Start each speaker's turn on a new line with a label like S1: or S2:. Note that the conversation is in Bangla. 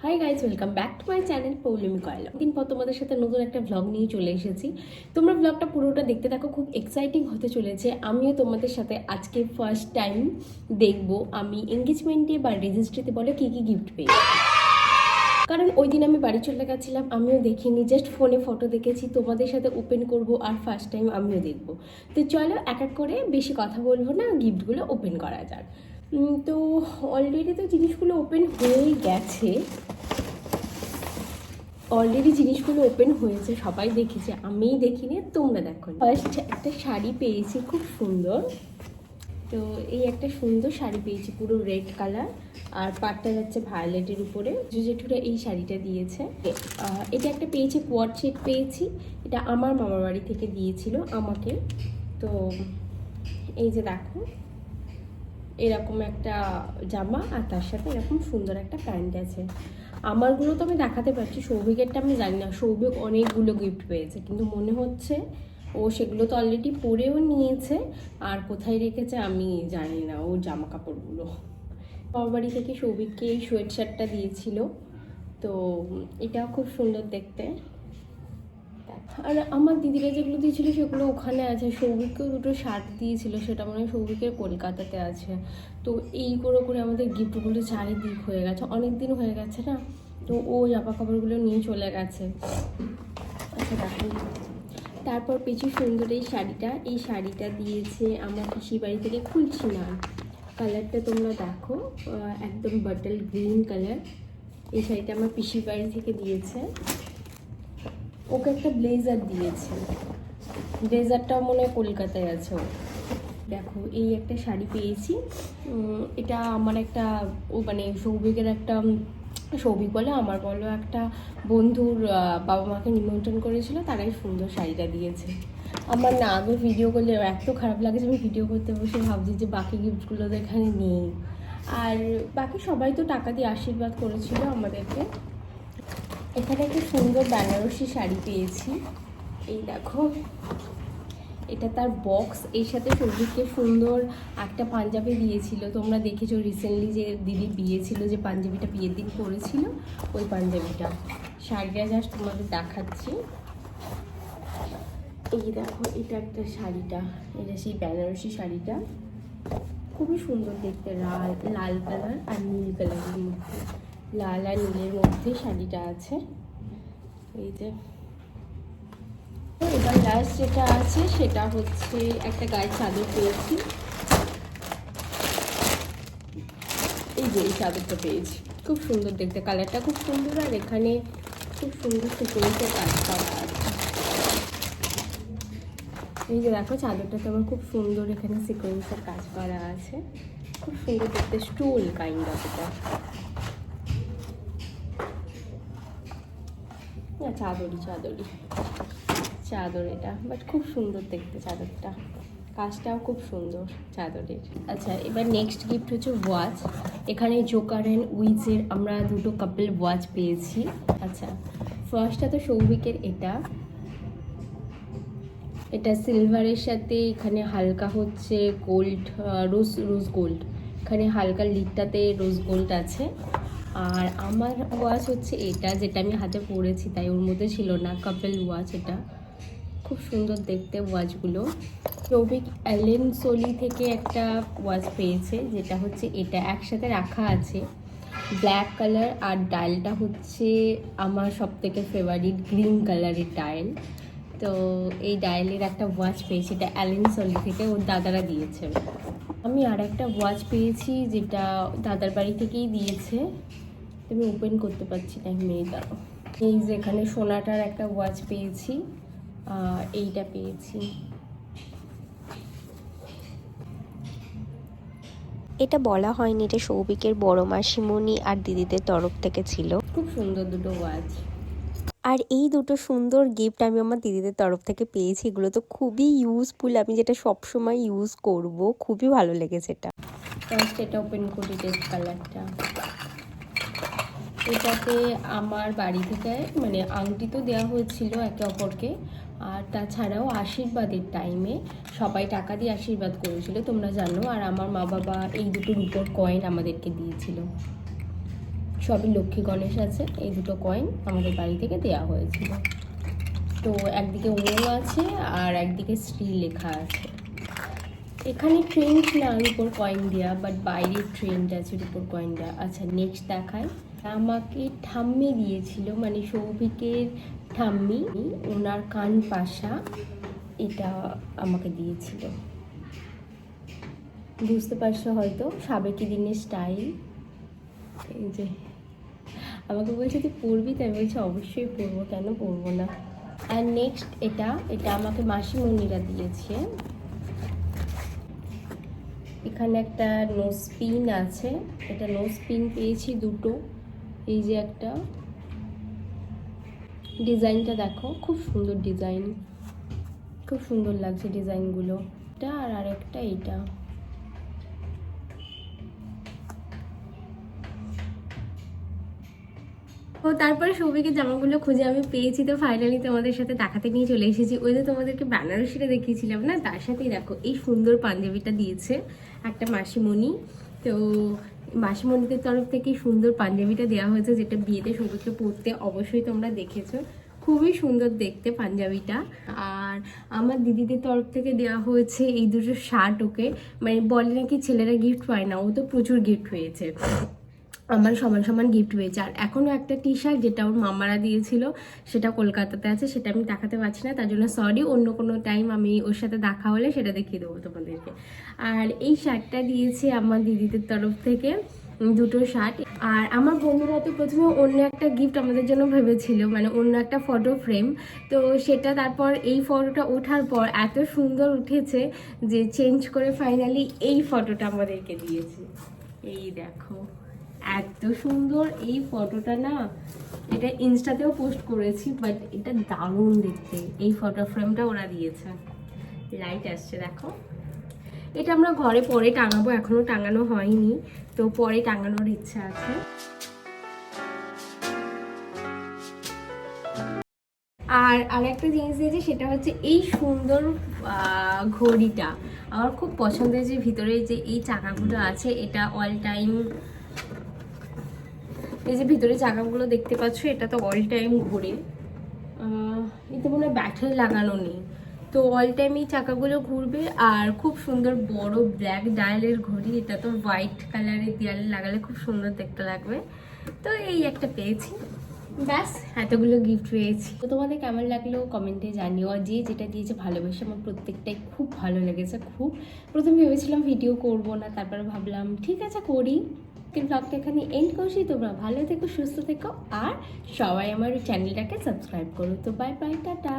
S1: High guys, welcome back to my channel Poulami কয়লা। দিন পর তোমাদের সাথে নতুন একটা ভ্লগ নিয়ে চলে এসেছি। তোমরা ভ্লগটা পুরোটা দেখতে থাকো, খুব এক্সাইটিং হতে চলেছে। আমিও তোমাদের সাথে আজকে ফার্স্ট টাইম দেখবো আমি এঙ্গেজমেন্টে বা রেজিস্ট্রিতে বলে কী কী গিফট পেয়ে। কারণ ওই দিন আমি বাড়ি চলে গেছিলাম, আমিও দেখিনি, জাস্ট ফোনে ফটো দেখেছি। তোমাদের সাথে ওপেন করব আর ফার্স্ট টাইম আমিও দেখবো। তো চলো এক এক করে, বেশি কথা বলবো না, গিফটগুলো ওপেন করা যাক। তো অলরেডি তো জিনিসগুলো ওপেন হয়েই গেছে, জিনিসগুলো ওপেন হয়েছে, সবাই দেখেছে, আমিই দেখিনি, তোমরা দেখো। ফার্স্ট একটা শাড়ি পেয়েছি খুব সুন্দর। তো এই একটা সুন্দর শাড়ি পেয়েছি, পুরো রেড কালার, আর পাটটা যাচ্ছে ভায়োলেটের উপরে। জেঠুরা এই শাড়িটা দিয়েছে। এটা একটা পেয়েছি, কোয়ার্ড সেট পেয়েছি। এটা আমার মামার বাড়ি থেকে দিয়েছিল আমাকে। তো এই যে দেখো, এরকম একটা জামা আর তার সাথে এরকম সুন্দর একটা প্যান্ট আছে। আমারগুলো তো আমি দেখাতে পারছি, সৌভিকেরটা আমি জানি না। সৌভিক অনেকগুলো গিফট পেয়েছে, কিন্তু মনে হচ্ছে ও সেগুলো তো অলরেডি পরেও নিয়েছে, আর কোথায় রেখেছে আমি জানি না ওর জামা কাপড়গুলো। আমার বাড়ি থেকে সৌভিককে এই সোয়েট শার্টটা দিয়েছিল, তো এটাও খুব সুন্দর দেখতে। আর আমার দিদিরা যেগুলো দিয়েছিল সেগুলো ওখানে আছে। সৌভিককেও দুটো শার্ট দিয়েছিল, সেটা মনে হয় সৌভিকের কলকাতাতে আছে। তো এই করে করে আমাদের গিফটগুলো চারিদিক হয়ে গেছে, অনেক দিন হয়ে গেছে না, তো ও জামা কাপড়গুলো নিয়ে চলে গেছে। আচ্ছা দেখো, তারপর পেয়েছি সুন্দর এই শাড়িটা দিয়েছে আমার পিসির বাড়ি থেকে। খুলছি না, কালারটা তোমরা দেখো, একদম বাটল গ্রিন কালার। এই শাড়িটা আমার পিসির বাড়ি থেকে দিয়েছে। ওকে একটা ব্লেজার দিয়েছে, ব্লেজারটাও মনে হয় কলকাতায় আছে ও। দেখো, এই একটা শাড়ি পেয়েছি। এটা আমার একটা মানে সৌভিকের একটা, সৌভিক বলে আমার বলো একটা বন্ধুর বাবা মাকে নিমন্ত্রণ করেছিল, তারাই সুন্দর শাড়িটা দিয়েছে। আমার না আগে ভিডিও করলে এত খারাপ লাগে যে আমি ভিডিও করতে বসে ভাবছি যে বাকি গিফটগুলো তো এখানে নেই। আর বাকি সবাই তো টাকা দিয়ে আশীর্বাদ করেছিল আমাদেরকে। এখানে একটা সুন্দর বেনারসি শাড়ি পেয়েছি, এই দেখো, এটা তার বক্স। এর সাথে সৌভিককে সুন্দর একটা পাঞ্জাবি দিয়েছিল, তোমরা দেখেছো রিসেন্টলি যে দিদির বিয়ে ছিল, যে পাঞ্জাবিটা বিয়ের দিন পরেছিল, ওই পাঞ্জাবিটা। শাড়িটা জাস্ট তোমাদের দেখাচ্ছি, এই দেখো, এটা একটা শাড়িটা, এটা সেই বেনারসি শাড়িটা, খুবই সুন্দর দেখতে, লাল কালার আর নীল কালারের মধ্যে, লাল আর নীলের মধ্যে শাড়িটা আছে। এই যে এবার লাস্ট যেটা আছে সেটা হচ্ছে একটা গায়ের চাদর পেয়েছি। এই যে এই চাদরটা পেয়েছি, খুব সুন্দর দেখতে, কালারটা খুব সুন্দর, আর এখানে খুব সুন্দর সিকোয়েন্সের কাজ করা আছে। এই যে দেখো, চাদরটাতে আমার খুব সুন্দর এখানে সিকোয়েন্সের কাজ করা আছে, খুব সুন্দর দেখতে, স্টোল কাইন্ড অফ। এটা চাদর এটা, বাট খুব সুন্দর দেখতে চাদরটা, কাজটাও খুব সুন্দর চাদরের। আচ্ছা, এবার নেক্সট গিফট হচ্ছে ওয়াচ। এখানে জোকার অ্যান্ড উইজের আমরা দুটো কাপল ওয়াচ পেয়েছি। আচ্ছা, ফার্স্টটা তো সৌভিকের, এটা সিলভারের সাথে এখানে হালকা হচ্ছে গোল্ড, রোজ গোল্ড, এখানে হালকা লিডটাতে রোজ গোল্ড আছে। আর আমার ওয়াচ হচ্ছে এটা, যেটা আমি হাতে পরেছি, তাই ওর মধ্যে ছিল না, কাপল ওয়াচ। এটা খুব সুন্দর দেখতে ওয়াচগুলো। সৌভিক অ্যালেন সোলি থেকে একটা ওয়াচ পেয়েছে, যেটা হচ্ছে এটা একসাথে রাখা আছে, ব্ল্যাক কালার, আর ডায়ালটা হচ্ছে আমার সব থেকে ফেভারিট গ্রিন কালারের ডায়াল। তো এই ডায়ালের একটা ওয়াচ পেয়েছি, এটা অ্যালেন সোলি থেকে, ওর দাদারা দিয়েছে। আমি আর একটা ওয়াচ পেয়েছি, যেটা দাদার বাড়ি থেকেই দিয়েছে, আমি ওপেন করতে পারছি না, মেয়ে দাও। এই যে এখানে সোনাটার একটা ওয়াচ পেয়েছি, এইটা পেয়েছি।
S2: এটা বলা হয়নি, এটা সৌভিকের বড় মাসিমণি আর দিদিদের তরফ থেকে ছিল।
S1: খুব সুন্দর দুটো ওয়াচ।
S2: আর এই দুটো সুন্দর গিফট আমি আমার দিদিদের তরফ থেকে পেয়েছি। এগুলো তো খুবই ইউজফুল, আমি যেটা সবসময় ইউজ করব, খুবই ভালো লেগেছে এটা।
S1: ফার্স্ট এটা ওপেন করি, রেড কালারটা। এটাতে আমার বাড়ি থেকে মানে আংটি তো দেওয়া হয়েছিল একে অপরকে, আর তাছাড়াও আশীর্বাদের টাইমে সবাই টাকা দিয়ে আশীর্বাদ করেছিল, তোমরা জানো। আর আমার মা বাবা এই দুটো রূপোর কয়েন আমাদেরকে দিয়েছিল। সবই লক্ষ্মী গণেশ আছে। এই দুটো কয়েন আমাদের বাড়ি থেকে দেওয়া হয়েছিল। তো একদিকে ওম আছে আর একদিকে শ্রী লেখা আছে। এখানে ট্রেন্ড না উপর কয়েন দেওয়া, বাট বাইরে ট্রেন্ড আছে উপর কয়েন দেওয়া। আচ্ছা নেক্সট দেখায়, আমাকে ঠাম্মি দিয়েছিল, মানে সৌভিকের ঠাম্মি, ওনার কান পাশা এটা আমাকে দিয়েছিল। বুঝতে পারছো হয়তো, সাবেকি দিনের স্টাইল। এই যে আমাকে বলছে তুই পরবি, তাই বলছে অবশ্যই পরবো, কেন পরবো না। আর নেক্সট এটা আমাকে মাসিমণিরা দিয়েছে। এখানে একটা নোজ পিন আছে, এটা নোজ পিন পেয়েছি দুটো। এই যে একটা, ডিজাইনটা দেখো খুব সুন্দর ডিজাইন, খুব সুন্দর লাগছে ডিজাইনগুলো। এটা আর আরেকটা এইটা। তো তারপরে সৌভিকের জামাগুলো খুঁজে আমি পেয়েছি, তো ফাইনালি তোমাদের সাথে দেখাতে নিয়ে চলে এসেছি। ওই যে তোমাদেরকে বেনারসিটা দেখিয়েছিলাম না, তার সাথেই দেখো এই সুন্দর পাঞ্জাবিটা দিয়েছে একটা মাসিমণি। তো মাসিমণিদের তরফ থেকে সুন্দর পাঞ্জাবিটা দেওয়া হয়েছে, যেটা বিয়েতে সৌভিককে পরতে অবশ্যই তোমরা দেখেছো। খুবই সুন্দর দেখতে পাঞ্জাবিটা। আর আমার দিদিদের তরফ থেকে দেওয়া হয়েছে এই দুটো শার্ট ওকে, মানে বলে নাকি ছেলেরা গিফট পায় না, ও তো প্রচুর গিফট হয়েছে, আমার সমান সমান গিফট হয়েছে। আর এখনও একটা টি শার্ট যেটা ওর মামারা দিয়েছিল, সেটা কলকাতাতে আছে, সেটা আমি দেখাতে পারছি না, তার জন্য সরি। অন্য কোনো টাইম আমি ওর সাথে দেখা হলে সেটা দেখিয়ে দেবো তোমাদেরকে। আর এই শার্টটা দিয়েছে আমার দিদিদের তরফ থেকে, দুটো শার্ট। আর আমার বন্ধুরা তো প্রথমে অন্য একটা গিফট আমাদের জন্য ভেবেছিল, মানে অন্য একটা ফটো ফ্রেম। তো সেটা তারপর এই ফটোটা ওঠার পর এত সুন্দর উঠেছে যে চেঞ্জ করে ফাইনালি এই ফটোটা আমাদেরকে দিয়েছে। এই দেখো এত সুন্দর এই ফটোটা না, এটা ইনস্টাতেও পোস্ট করেছি, বাট এটা দারুণ দেখতে। এই ফটো ফ্রেমটা ওরা দিয়েছে, লাইট আসছে দেখো। এটা আমরা ঘরে পরে টাঙাবো, এখনো টাঙানো হয়নি, তো পরে টাঙানোর ইচ্ছা আছে। আর আরেকটা জিনিস দিয়েছে, সেটা হচ্ছে এই সুন্দর ঘড়িটা। আমার খুব পছন্দের যে ভিতরে যে এই চাকাগুলো আছে, এটা অল টাইম, এই যে ভিতরে চাকাগুলো দেখতে পাচ্ছ, এটা তো অল টাইম ঘুরে। এতে মনে হয় ব্যাটারি লাগানো নেই, তো অল টাইম এই চাকাগুলো ঘুরবে। আর খুব সুন্দর বড় ব্ল্যাক ডায়ালের ঘড়ি, এটা তো হোয়াইট কালারের দেয়ালে লাগালে খুব সুন্দর দেখতে লাগবে। তো এই একটা পেয়েছি, ব্যাস এতগুলো গিফট পেয়েছি। তো তোমাদের কেমন লাগলো কমেন্টে জানিও। আর যে যেটা দিয়েছে ভালোবেসে আমার প্রত্যেকটাই খুব ভালো লেগেছে। খুব প্রথম ভেবেছিলাম ভিডিও করব না, তারপরে ভাবলাম ঠিক আছে করি। ব্লগটা এখানে এন্ড করছি। তোমরা ভালো থেকো, সুস্থ থেকো, আর সবাই আমার চ্যানেলটাকে সাবস্ক্রাইব করো। তো বাই বাই, টাটা।